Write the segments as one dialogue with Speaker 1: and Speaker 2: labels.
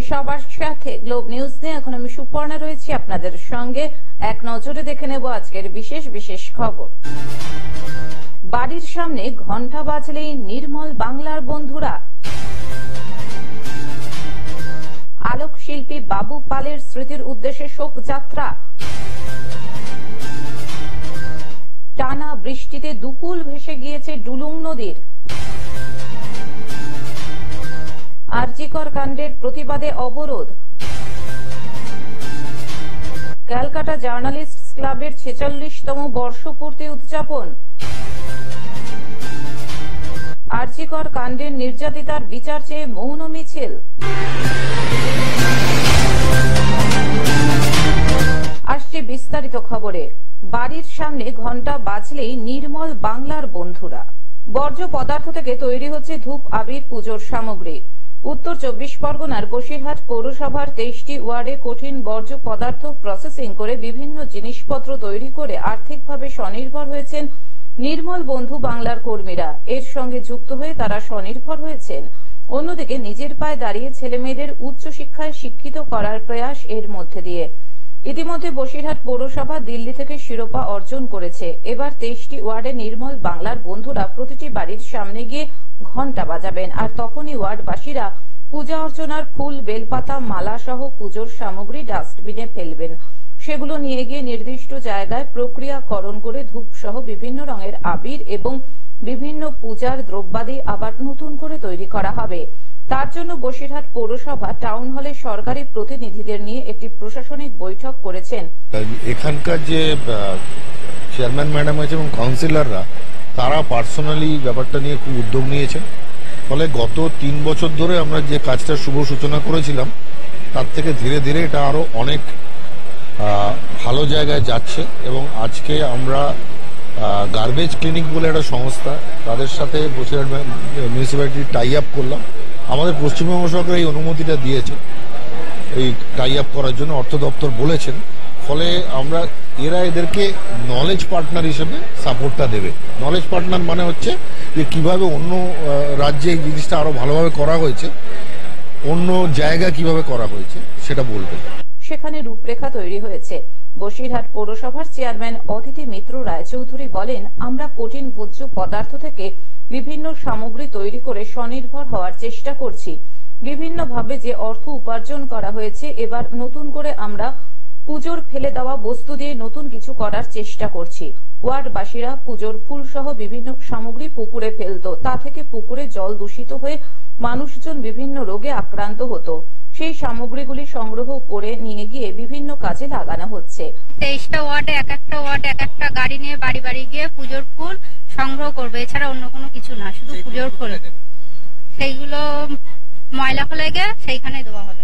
Speaker 1: সবার সাথে globe news নিয়ে এখন আমি সুপর্ণা রয়েছি আপনাদের সঙ্গে। এক নজরে দেখে নেব আজকের বিশেষ বিশেষ খবর। বাড়ির সামনে ঘণ্টা বাজলেই নির্মল বাংলার বন্ধুরা। আলোক শিল্পী বাবু পালের স্মৃতির উদ্দেশ্যে শোক যাত্রা। টানা বৃষ্টিতে দুকুল ভেসে গিয়েছে ডুলুং নদীর। আরজিকর কাণ্ডের প্রতিবাদে অবরোধ। ক্যালকাটা জার্নালিস্টস ক্লাবের 46তম বর্ষপূর্তি উদযাপন। আরজিকর কাণ্ডের নির্যাতিতার বিচার চেয়ে মৌন মিছিল। আসছে বিস্তারিত খবরে। বাড়ির সামনে ঘণ্টা বাজলেই নির্মল বাংলার বন্ধুরা। বর্জ্য পদার্থ থেকে তৈরি হচ্ছে ধূপ, আবির, পুজোর সামগ্রী। উত্তর 24 পরগনার বসিরহাট পৌরসভার 23টি ওয়ার্ডে কঠিন বর্জ্য পদার্থ প্রসেসিং করে বিভিন্ন জিনিসপত্র তৈরি করে আর্থিকভাবে স্বনির্ভর হয়েছেন নির্মল বন্ধু বাংলার কর্মীরা। এর সঙ্গে যুক্ত হয়ে তারা স্বনির্ভর হয়েছেন। অন্যদিকে নিজের পায়ে দাঁড়িয়ে ছেলেমেয়েদের উচ্চশিক্ষায় শিক্ষিত করার প্রয়াস এর মধ্যে দিয়ে। ইতিমধ্যে বসিরহাট পৌরসভা দিল্লি থেকে শিরোপা অর্জন করেছে। এবার 23টি ওয়ার্ডে নির্মল বাংলার বন্ধুরা প্রতিটি বাড়ির সামনে গিয়ে ঘণ্টা বাজাবেন, আর তখনই ওয়ার্ডবাসীরা পূজা অর্চনার ফুল, বেলপাতা, মালা সহ পুজোর সামগ্রী ডাস্টবিনে ফেলবেন। সেগুলো নিয়ে গিয়ে নির্দিষ্ট জায়গায় প্রক্রিয়াকরণ করে ধূপ সহ বিভিন্ন রঙের আবির এবং বিভিন্ন পূজার দ্রব্যাদি আবার নতুন করে তৈরি করা হবে। তার জন্য বসিরহাট পৌরসভা টাউন হলে সরকারি প্রতিনিধিদের নিয়ে একটি প্রশাসনিক বৈঠক করেছেন।
Speaker 2: এখানকার যে চেয়ারম্যান ম্যাডাম আছে এবং কাউন্সিলররা তারা পার্সোনালি ব্যাপারটা নিয়ে খুব উদ্যোগ নিয়েছেন। ফলে গত 3 বছর ধরে আমরা যে কাজটা শুভ সূচনা করেছিলাম তার থেকে ধীরে ধীরে এটা আরো অনেক ভালো জায়গায় যাচ্ছে। এবং আজকে আমরা গার্বেজ ক্লিনিক বলে একটা সংস্থা, তাদের সাথে বসিরহাট মিউনিসিপ্যালিটি টাই আপ করলাম। আমাদের পশ্চিমবঙ্গ সরকার এই অনুমতিটা দিয়েছে এই টাই আপ করার জন্য, অর্থ দপ্তর বলেছেন। ফলে আমরা এদেরকে নলেজ পার্টনার হিসেবে সাপোর্টটা দেবে। নলেজ পার্টনার মানে হচ্ছে যে কিভাবে অন্য রাজ্যে এই জিনিসটা আরো ভালোভাবে করা হয়েছে, অন্য জায়গা কিভাবে করা হয়েছে সেটা বলবে।
Speaker 1: সেখানে রূপরেখা তৈরি হয়েছে। বসিরহাট পৌরসভার চেয়ারম্যান অদিতি মিত্র রায়চৌধুরী বলেন, আমরা কঠিন ভোজ্য পদার্থ থেকে বিভিন্ন সামগ্রী তৈরি করে স্বনির্ভর হওয়ার চেষ্টা করছি। বিভিন্নভাবে যে অর্থ উপার্জন করা হয়েছে এবার নতুন করে আমরা পুজোর ফেলে দেওয়া বস্তু দিয়ে নতুন কিছু করার চেষ্টা করছি। ওয়ার্ডবাসীরা পুজোর ফুল সহ বিভিন্ন সামগ্রী পুকুরে ফেলত, তা থেকে পুকুরে জল দূষিত হয়ে মানুষজন বিভিন্ন রোগে আক্রান্ত হতো। সেই সামগ্রীগুলি সংগ্রহ করে নিয়ে গিয়ে বিভিন্ন কাজে লাগানো হচ্ছে।
Speaker 3: 23টা ওয়ার্ডে এক একটা গাড়ি নিয়ে বাড়ি বাড়ি গিয়ে পুজোর ফুল সংগ্রহ করবে, এছাড়া অন্য কোনো কিছু না, শুধু পুজোর ফুল। সেইগুলো ময়লা ফেলে গিয়ে সেইখানে দেওয়া হবে।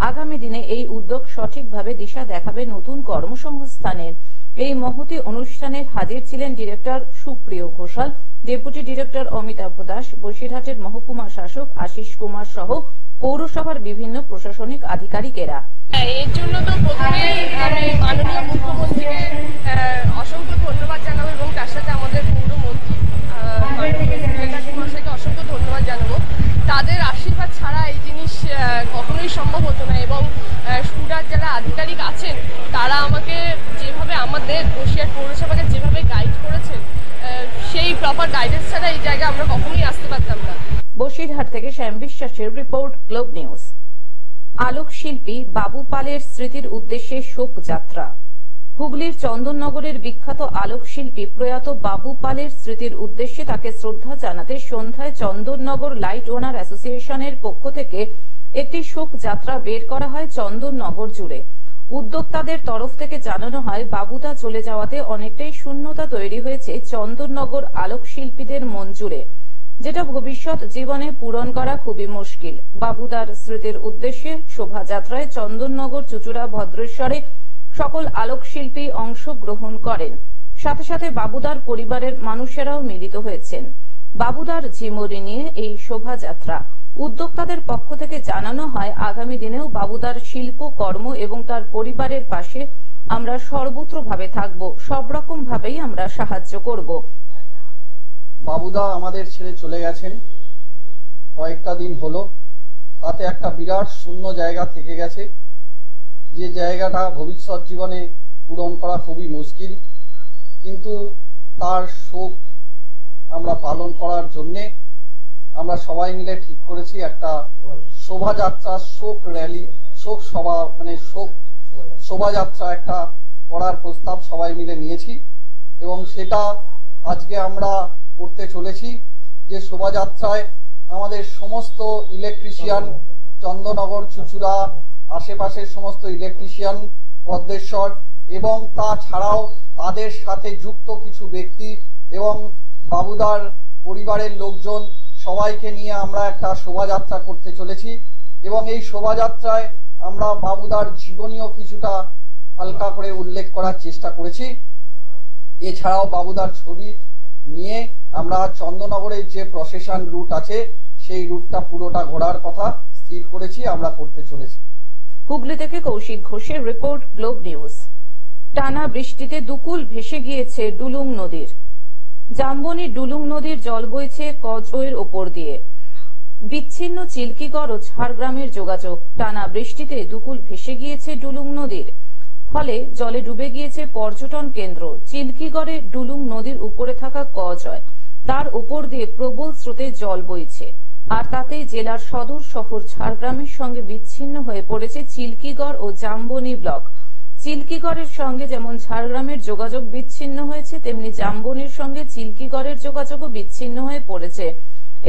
Speaker 1: আগামী দিনে এই উদ্যোগ সঠিকভাবে দিশা দেখাবে নতুন কর্মসংস্থানের। এই মহতি অনুষ্ঠানের হাজির ছিলেন ডিরেক্টর সুপ্রিয় ঘোষাল, ডেপুটি ডিরেক্টর অমিতাভ দাস, বসিরহাটের মহকুমা শাসক আশিস কুমার সহ পৌরসভার বিভিন্ন প্রশাসনিক আধিকারিকেরা।
Speaker 4: এর জন্য তো প্রথমেই আমি মাননীয় মুখ্যমন্ত্রীকে অসংখ্য ধন্যবাদ জানাবো এবং তার সাথে আমাদের পৌরমন্ত্রী মহাশয়কে অসংখ্য ধন্যবাদ জানাবো। তাদের আশীর্বাদ ছাড়া এই জিনিস কখনোই সম্ভব হতো না। এবং সুরাট যারা আধিকারিক আছেন তারা আমাকে যেভাবে, আমাদের বসিরহাট পৌরসভাকে যেভাবে গাইড করেছেন, সেই প্রপার গাইডেন্স ছাড়া এই জায়গায় আমরা কখনোই আসতে পারতাম না।
Speaker 1: বসিরহাট থেকে শ্যাম বিশ্বাসের রিপোর্ট, গ্লোব নিউজ। আলোক শিল্পী বাবু পালের স্মৃতির উদ্দেশ্যে শোক যাত্রা। হুগলির চন্দননগরের বিখ্যাত আলোক শিল্পী প্রয়াত বাবু পালের স্মৃতির উদ্দেশ্যে তাকে শ্রদ্ধা জানাতে সন্ধ্যায় চন্দননগর লাইট ওনার অ্যাসোসিয়েশনের পক্ষ থেকে একটি শোক যাত্রা বের করা হয় চন্দননগর জুড়ে। উদ্যোক্তাদের তরফ থেকে জানানো হয়, বাবুদা চলে যাওয়াতে অনেকটাই শূন্যতা তৈরি হয়েছে চন্দননগর আলোক শিল্পীদের মন জুড়ে, যেটা ভবিষ্যৎ জীবনে পূরণ করা খুবই মুশকিল। বাবুদার স্মৃতির উদ্দেশ্যে শোভাযাত্রায় চন্দননগর, চুচুড়া, ভদ্রেশ্বরে সকল আলোক শিল্পী অংশগ্রহণ করেন। সাথে সাথে বাবুদার পরিবারের মানুষেরাও মিলিত হয়েছেন। বাবুদার জীবনী নিয়ে এই শোভাযাত্রা। উদ্যোক্তাদের পক্ষ থেকে জানানো হয়, আগামী দিনেও বাবুদার শিল্প কর্ম এবং তার পরিবারের পাশে আমরা সর্বত্রভাবে থাকব, সব রকম ভাবেই আমরা সাহায্য করব।
Speaker 5: বাবুদা আমাদের ছেড়ে চলে গেছেন কয়েকটা দিন হলো। তাতে একটা বিরাট শূন্য জায়গা থেকে গেছে, যে জায়গাটা ভবিষ্যৎ জীবনে পূরণ করা খুবই মুশকিল। কিন্তু তার শোক আমরা পালন করার জন্যে আমরা সবাই মিলে ঠিক করেছি একটা শোভাযাত্রা, শোক র্যালি, শোক সভা, মানে শোক শোভাযাত্রা একটা করার প্রস্তাব সবাই মিলে নিয়েছি এবং সেটা আজকে আমরা করতে চলেছি। যে শোভাযাত্রায় আমাদের সমস্ত ইলেকট্রিশিয়ান, চন্দননগর, চুচুড়া, আশেপাশের সমস্ত ইলেকট্রিশিয়ান, পদ্মেশ্বর এবং তাছাড়াও তাদের সাথে যুক্ত কিছু ব্যক্তি এবং বাবুদার পরিবারের লোকজন সবাইকে নিয়ে আমরা একটা শোভাযাত্রা করতে চলেছি এবং এই শোভাযাত্রায় আমরা বাবুদার জীবনীয় কিছুটা হালকা করে উল্লেখ করার চেষ্টা করেছি। এছাড়াও বাবুদার ছবি নিয়ে আমরা চন্দননগরের যে প্রসেশন রুট আছে সেই রুটটা পুরোটা ঘোরার কথা স্থির করেছি, আমরা করতে চলেছি।
Speaker 1: হুগলি থেকে কৌশিক ঘোষের রিপোর্ট, গ্লোব নিউজ। টানা বৃষ্টিতে দুকুল ভেসে গিয়েছে ডুলুং নদীর। জাম্বনী ডুলুং নদীর জল বইছে কজওয়ের ওপর দিয়ে। বিচ্ছিন্ন চিল্কিগড় ও ঝাড়গ্রামের যোগাযোগ। টানা বৃষ্টিতে দুকুল ভেসে গিয়েছে ডুলুং নদীর, ফলে জলে ডুবে গিয়েছে পর্যটন কেন্দ্র। চিল্কিগড়ে ডুলুং নদীর উপরে থাকা কজয়, তার উপর দিয়ে প্রবল স্রোতে জল বইছে, আর তাতেই জেলার সদর শহর ঝাড়গ্রামের সঙ্গে বিচ্ছিন্ন হয়ে পড়েছে চিল্কিগড় ও জাম্বনী ব্লক। চিল্কিগড়ের সঙ্গে যেমন ঝাড়গ্রামের যোগাযোগ বিচ্ছিন্ন হয়েছে, তেমনি জাম্বনীর সঙ্গে চিল্কিগড়ের যোগাযোগও বিচ্ছিন্ন হয়ে পড়েছে।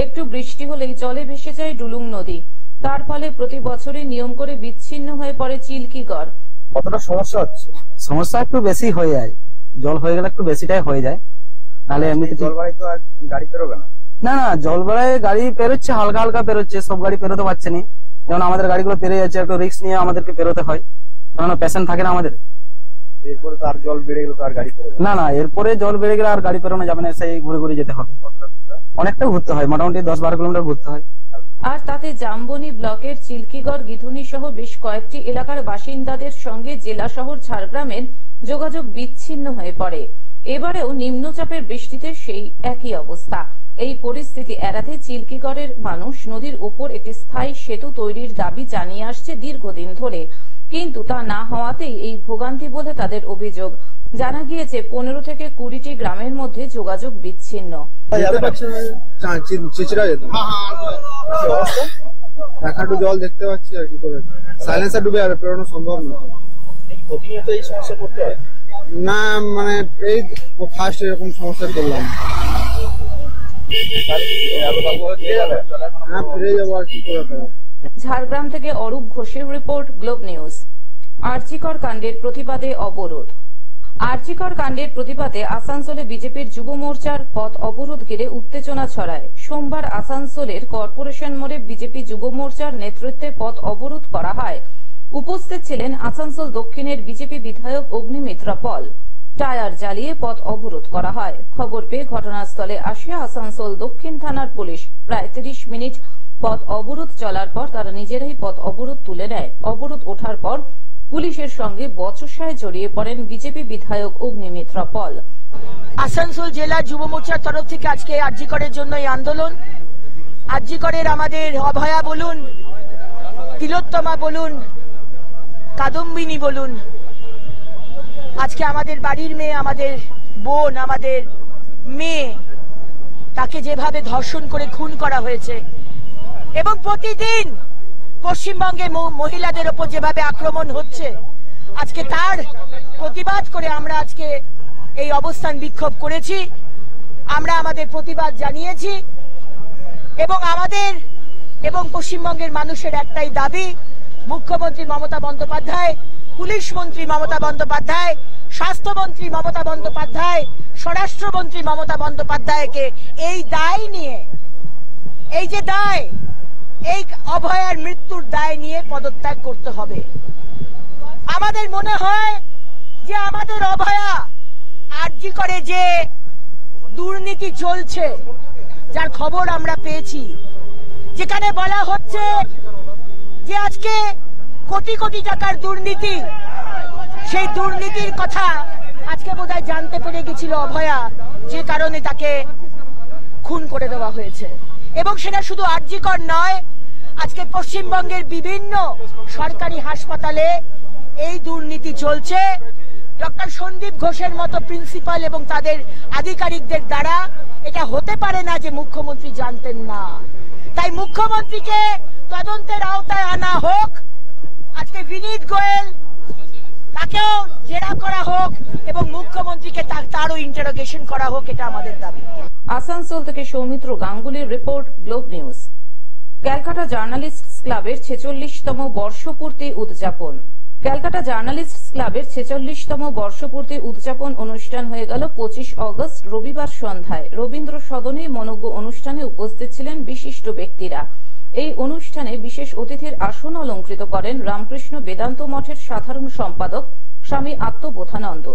Speaker 1: একটু বৃষ্টি হলেই জলে ভেসে যায় ডুলুং নদী, তার ফলে প্রতি বছরই নিয়ম করে বিচ্ছিন্ন হয়ে পড়ে চিল্কিগড়।
Speaker 6: কতটা সমস্যা হচ্ছে? সমস্যা একটু বেশি হয়ে যায়, জল হয়ে গেলে একটু বেশিটাই হয়ে যায়, নাহলে এমনিতে জল বাড়াই তো আর গাড়ি পেরোবে না। না না, জল বাড়ায় গাড়ি পেরোচ্ছে, হালকা হালকা পেরোচ্ছে, সব গাড়ি পেরোতে পারছে না। যেমন আমাদের গাড়িগুলো পেরিয়ে যাচ্ছে, একটু রিস্ক নিয়ে আমাদেরকে পেরোতে হয়, কারণ পেশেন্ট থাকে না আমাদের। এরপরে তো আর জল বেড়ে গেলে তো আর গাড়ি পেরোবে না। না, এরপরে জল বেড়ে গেলে আর গাড়ি পেরোনো যাবে না, সেই ঘুরে ঘুরে যেতে হবে। অনেকটা ঘুরতে হয়, মোটামুটি 10-12 কিলোমিটার ঘুরতে হয়।
Speaker 1: আর তাতে জাম্বনী ব্লকের চিল্কিগড়, গিধুনি সহ বেশ কয়েকটি এলাকার বাসিন্দাদের সঙ্গে জেলা শহর ঝাড়গ্রামের যোগাযোগ বিচ্ছিন্ন হয়ে পড়ে। এবারেও নিম্নচাপের বৃষ্টিতে সেই একই অবস্থা। এই পরিস্থিতি এড়াতে চিল্কিগড়ের মানুষ নদীর উপর একটি স্থায়ী সেতু তৈরির দাবি জানিয়ে আসছে দীর্ঘদিন ধরে, কিন্তু তা না হওয়াতেই এই ভোগান্তি বলে তাদের অভিযোগ। জানা গিয়েছে 15 থেকে 20টি গ্রামের মধ্যে যোগাযোগ বিচ্ছিন্ন।
Speaker 7: একটু জল দেখতে পাচ্ছি আর কি করে, সাইলেন্সার ডুবে আর পেরোনো সম্ভব না। প্রতিনিয়ত এই সমস্যা পড়তে হয় না, মানে এই ফার্স্ট এরকম সমস্যা করলাম। হ্যাঁ, ফিরে যাবো আর কি করে।
Speaker 1: ঝাড়গ্রাম থেকে অরূপ ঘোষের রিপোর্ট, গ্লোব নিউজ। আরজিকর কাণ্ডের প্রতিবাদে অবরোধ। আরজিকর কাণ্ডের প্রতিবাদে আসানসোলে বিজেপির যুব মোর্চার পথ অবরোধ ঘিরে উত্তেজনা ছড়ায়। সোমবার আসানসোলের কর্পোরেশন মোড়ে বিজেপি যুব মোর্চার নেতৃত্বে পথ অবরোধ করা হয়। উপস্থিত ছিলেন আসানসোল দক্ষিণের বিজেপি বিধায়ক অগ্নিমিত্রা পল। টায়ার জ্বালিয়ে পথ অবরোধ করা হয়। খবর পেয়ে ঘটনাস্থলে আসে আসানসোল দক্ষিণ থানার পুলিশ। প্রায় 30 মিনিট পথ অবরোধ চলার পর তারা নিজেরাই পথ অবরোধ তুলে নেয়। অবরোধ ওঠার পর পুলিশের সঙ্গে বচসায় জড়িয়ে পড়েন বিজেপি বিধায়ক অগ্নিমিত্রা পল।
Speaker 8: আসানসোল জেলা যুব মোর্চার তরফ থেকে আজকে আরজিকরের জন্য এই আন্দোলন। আরজিকরের আমাদের অভয়া বলুন, তিলোত্তমা বলুন, কাদম্বিনী বলুন, আজকে আমাদের বাড়ির মেয়ে, আমাদের বোন, আমাদের মেয়ে, তাকে যেভাবে ধর্ষণ করে খুন করা হয়েছে এবং প্রতিদিন পশ্চিমবঙ্গে মহিলাদের ওপর যেভাবে আক্রমণ হচ্ছে, আজকে তার প্রতিবাদ করে আমরা আজকে এই অবস্থান বিক্ষোভ করেছি। আমরা আমাদের প্রতিবাদ জানিয়েছি এবং আমাদের এবং পশ্চিমবঙ্গের মানুষের একটাই দাবি, মুখ্যমন্ত্রী মমতা বন্দ্যোপাধ্যায়, পুলিশ মন্ত্রী মমতা বন্দ্যোপাধ্যায়, স্বাস্থ্যমন্ত্রী মমতা বন্দ্যোপাধ্যায়, স্বরাষ্ট্রমন্ত্রী মমতা বন্দ্যোপাধ্যায়কে এই দায় নিয়ে, এই যে দায়, এই অভয়ার মৃত্যুর দায় নিয়ে পদত্যাগ করতে হবে। আমাদের মনে হয় যে আমাদের অভয়া আরজি করে যে দুর্নীতি চলছে, যার খবর আমরা পেয়েছি, যেখানে বলা হচ্ছে যে আজকে কোটি কোটি টাকার দুর্নীতি, সেই দুর্নীতির কথা আজকে বোধহয় জানতে পেরে গেছিল অভয়া, যে কারণে তাকে খুন করে দেওয়া হয়েছে। এবং সেটা শুধু আরজিকর নয়, আজকে পশ্চিমবঙ্গের বিভিন্ন সরকারি হাসপাতালে এই দুর্নীতি চলছে। ডক্টর সন্দীপ ঘোষের মতো প্রিন্সিপাল এবং তাদের আধিকারিকদের দ্বারা এটা হতে পারে না যে মুখ্যমন্ত্রী জানতেন না। তাই মুখ্যমন্ত্রীকে তদন্তের আওতায় আনা হোক। আজকে বিনীত গোয়েল তাকেও জেরা করা হোক এবং মুখ্যমন্ত্রীকে তারও ইন্টারোগেশন করা হোক, এটা আমাদের দাবি।
Speaker 1: আসানসোল থেকে সৌমিত্র গাঙ্গুলির রিপোর্ট, গ্লোব নিউজ। ক্যালকাটা জার্নালিস্টস ক্লাবের 46তম বর্ষপূর্তি উদযাপন। ক্যালকাটা জার্নালিস্টস ক্লাবের 46তম বর্ষপূর্তি উদযাপন অনুষ্ঠান হয়ে গেল 25 অগস্ট রবিবার সন্ধ্যায়। রবীন্দ্র সদনে মনোজ্ঞ অনুষ্ঠানে উপস্থিত ছিলেন বিশিষ্ট ব্যক্তিরা। এই অনুষ্ঠানে বিশেষ অতিথির আসন অলঙ্কৃত করেন রামকৃষ্ণ বেদান্ত মঠের সাধারণ সম্পাদক স্বামী আত্মবোধানন্দ।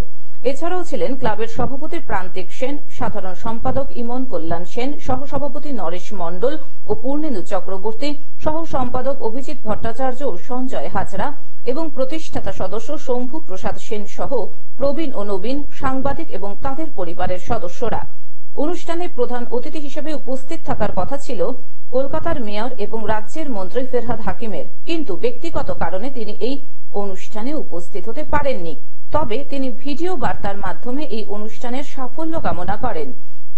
Speaker 1: এছাড়াও ছিলেন ক্লাবের সভাপতি প্রান্তিক সেন, সাধারণ সম্পাদক ইমন কল্যাণ সেন, সহসভাপতি নরেশ মণ্ডল ও পূর্ণেন্দু চক্রবর্তী, সহ সম্পাদক অভিজিৎ ভট্টাচার্য ও সঞ্জয় হাজরা এবং প্রতিষ্ঠাতা সদস্য শম্ভু প্রসাদ সেন সহ প্রবীণ ও নবীন সাংবাদিক এবং তাদের পরিবারের সদস্যরা। অনুষ্ঠানে প্রধান অতিথি হিসেবে উপস্থিত থাকার কথা ছিল কলকাতার মেয়র এবং রাজ্যের মন্ত্রী ফেরহাদ হাকিমের, কিন্তু ব্যক্তিগত কারণে তিনি এই অনুষ্ঠানে উপস্থিত হতে পারেননি। তবে তিনি ভিডিও বার্তার মাধ্যমে এই অনুষ্ঠানের সাফল্য কামনা করেন।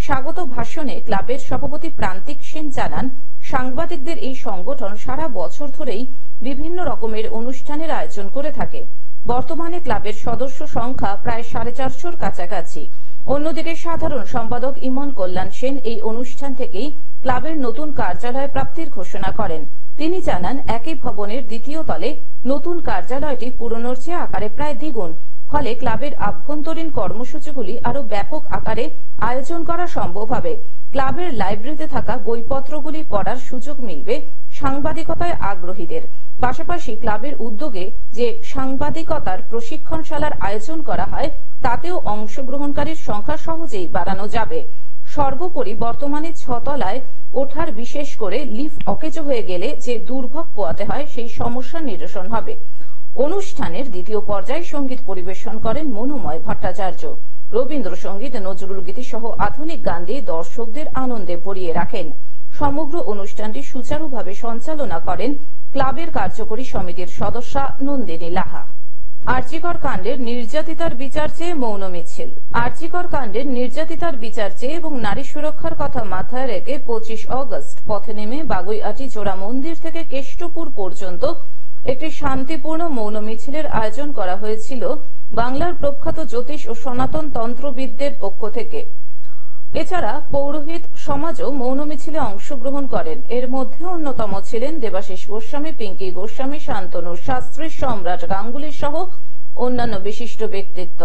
Speaker 1: স্বাগত ভাষণে ক্লাবের সভাপতি প্রান্তিক সেন জানান, সাংবাদিকদের এই সংগঠন সারা বছর ধরেই বিভিন্ন রকমের অনুষ্ঠানের আয়োজন করে থাকে। বর্তমানে ক্লাবের সদস্য সংখ্যা প্রায় 450-র কাছাকাছি। অন্যদিকে সাধারণ সম্পাদক ইমন কল্যাণ সেন এই অনুষ্ঠান থেকেই ক্লাবের নতুন কার্যালয় প্রাপ্তির ঘোষণা করেন। তিনি জানান, একই ভবনের দ্বিতীয় তলে নতুন কার্যালয়টি পুরনোর চেয়ে আকারে প্রায় দ্বিগুণ। ফলে ক্লাবের আভ্যন্তরীণ কর্মসূচিগুলি আরো ব্যাপক আকারে আয়োজন করা সম্ভব হবে। ক্লাবের লাইব্রেরিতে থাকা বইপত্রগুলি পড়ার সুযোগ মিলবে সাংবাদিকতায় আগ্রহীদের। পাশাপাশি ক্লাবের উদ্যোগে যে সাংবাদিকতার প্রশিক্ষণশালার আয়োজন করা হয় তাতেও অংশগ্রহণকারীর সংখ্যা সহজেই বাড়ানো যাবে। সর্বোপরি বর্তমানে 6 তলায় ওঠার, বিশেষ করে লিফট অকেজো হয়ে গেলে যে দুর্ভোগ পোহাতে হয় সেই সমস্যার নিরসন হবে। অনুষ্ঠানের দ্বিতীয় পর্যায়ে সঙ্গীত পরিবেশন করেন মনোময় ভট্টাচার্য। রবীন্দ্রসঙ্গীত, নজরুল গীতি সহ আধুনিক গান দিয়ে দর্শকদের আনন্দে ভরিয়ে রাখেন। সমগ্র অনুষ্ঠানটি সুচারুভাবে সঞ্চালনা করেন ক্লাবের কার্যকরী সমিতির সদস্যা নন্দিনী লাহা। আরজিকর কাণ্ডের নির্যাতিতার বিচার চেয়ে মৌন মিছিল। আরজিকর কাণ্ডের নির্যাতিতার বিচার চেয়ে এবং নারী সুরক্ষার কথা মাথায় রেখে 25 অগস্ট পথে নেমে বাগুইআটি জোড়া মন্দির থেকে কেষ্টপুর পর্যন্ত একটি শান্তিপূর্ণ মৌন মিছিলের আয়োজন করা হয়েছিল বাংলার প্রখ্যাত জ্যোতিষ ও সনাতন তন্ত্রবিদদের পক্ষ থেকে। এছাড়া পৌরোহিত সমাজও মৌন মিছিলে অংশগ্রহণ করেন। এর মধ্যে অন্যতম ছিলেন দেবাশিস গোস্বামী, পিঙ্কি গোস্বামী, শান্তনু শাস্ত্রী, সম্রাট গাঙ্গুলি সহ অন্যান্য বিশিষ্ট ব্যক্তিত্ব।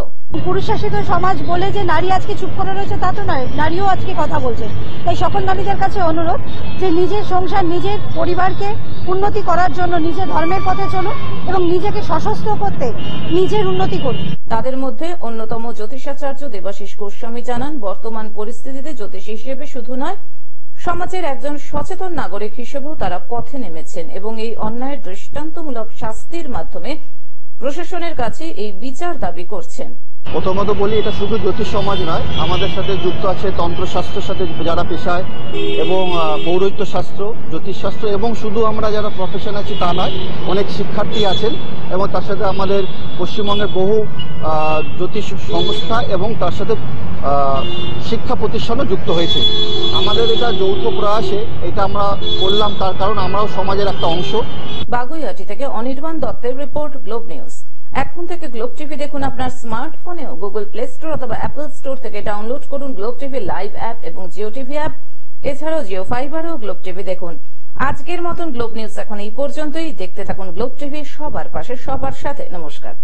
Speaker 9: পুরুষ শাসিত সমাজ বলে যে নারী আজকে চুপ করে রয়েছে তা তো নয়, নারীও আজকে কথা বলছে। তাই সকল নারীদের কাছে অনুরোধ যে নিজের সংসার, নিজের পরিবারকে উন্নতি করার জন্য নিজের ধর্মের পথে চলুন এবং নিজেকে সশস্ত্র করতে নিজের উন্নতি করুন।
Speaker 1: তাদের মধ্যে অন্যতম জ্যোতিষাচার্য দেবাশিস গোস্বামী জানান, বর্তমান পরিস্থিতিতে জ্যোতিষ হিসেবে শুধু নয়, সমাজের একজন সচেতন নাগরিক হিসেবেও তারা পথে নেমেছেন এবং এই অন্যায়ের দৃষ্টান্তমূলক শাস্তির মাধ্যমে প্রশাসনের কাছে এই বিচার দাবি করছেন।
Speaker 5: প্রথমত বলি, এটা শুধু জ্যোতিষ সমাজ নয়, আমাদের সাথে যুক্ত আছে তন্ত্রশাস্ত্রের সাথে যারা পেশায় এবং পৌরোহিত্য শাস্ত্র, জ্যোতিষশাস্ত্র এবং শুধু আমরা যারা প্রফেশন আছি তা নয়, অনেক শিক্ষার্থী আছেন এবং তার সাথে আমাদের পশ্চিমবঙ্গের বহু জ্যোতিষ সংস্থা এবং তার সাথে শিক্ষা প্রতিষ্ঠানও যুক্ত হয়েছে। আমাদের এটা যৌথ প্রয়াসে এটা আমরা করলাম, তার কারণ আমরাও সমাজের একটা অংশ।
Speaker 1: বাগুইআটি থেকে অনির্বাণ দত্তের রিপোর্ট, গ্লোব নিউজ। এখন থেকে গ্লোব টিভি দেখুন আপনার স্মার্টফোনেও। গুগল প্লে স্টোর অথবা অ্যাপল স্টোর থেকে ডাউনলোড করুন গ্লোব টিভি লাইভ অ্যাপ এবং জিও টিভি অ্যাপ। এছাড়াও জিও ফাইবারেও গ্লোব টিভি দেখুন। আজকের মতন গ্লোব নিউজ এখন এই পর্যন্তই। দেখতে থাকুন গ্লোব টিভি, সবার পাশে সবার সাথে। নমস্কার।